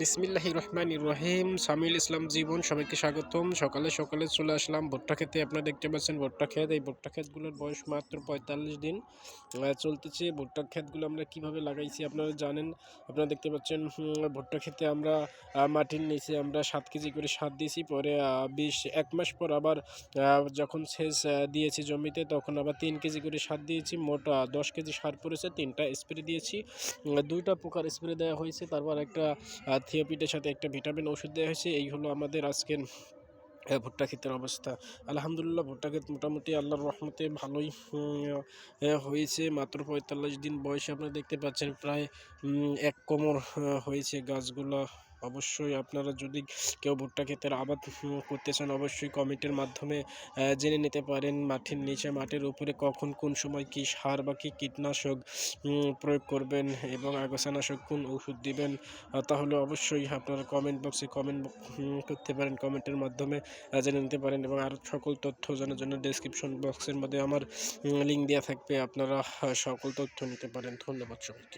বিসমিল্লাহির রহমানির রহিম। সামিউল ইসলাম জীবন, সবাইকে স্বাগতম। সকালে সকালে চলে আসলাম ভুট্টা খেতে। আপনারা দেখতে পাচ্ছেন ভুট্টা ক্ষেত। এই ভুট্টা ক্ষেতগুলোর বয়স মাত্র 45 দিন চলতেছে। ভুট্টা ক্ষেতগুলো আমরা কিভাবে লাগাইছি আপনারা জানেন। আপনারা দেখতে পাচ্ছেন ভুট্টা খেতে আমরা মাটির নিচে আমরা 7 কেজি করে সার দিয়েছি। পরে 1 মাস পর আবার যখন সেচ দিয়েছি জমিতে, তখন আবার 3 কেজি করে সার দিয়েছি। মোট 10 কেজি সার পড়েছে। 3টা স্প্রে দিয়েছি, 2টা পোকার স্প্রে দেওয়া হয়েছে, তারপর একটা থিওপিটের সাথে একটা ভিটামিন ওষুধ দেওয়া হয়েছে। এই হলো আমাদের আজকের ভুট্টা ক্ষেতের অবস্থা। আলহামদুলিল্লাহ, ভুট্টা ক্ষেত মোটামুটি আল্লাহর রহমতে ভালোই হয়েছে। মাত্র 45 দিন বয়সে আপনারা দেখতে পাচ্ছেন প্রায় 1 কোমর হয়েছে গাছগুলো। অবশ্যই আপনারা যদি কেউ ভুট্টা ক্ষেতের আবাদ করতে চান, অবশ্যই কমেন্টের মাধ্যমে জেনে নিতে পারেন মাটির নিচে, মাটির উপরে কখন কোন সময় কী সার বা কী কীটনাশক প্রয়োগ করবেন এবং আগাছানাশক কোন ওষুধ দিবেন। তাহলে অবশ্যই আপনারা কমেন্ট বক্সে কমেন্ট করতে পারেন, কমেন্টের মাধ্যমে জেনে নিতে পারেন। এবং আরও সকল তথ্য জানার জন্য ডেসক্রিপশন বক্সের মধ্যে আমার লিঙ্ক দেওয়া থাকবে, আপনারা সকল তথ্য নিতে পারেন। ধন্যবাদ সবাইকে।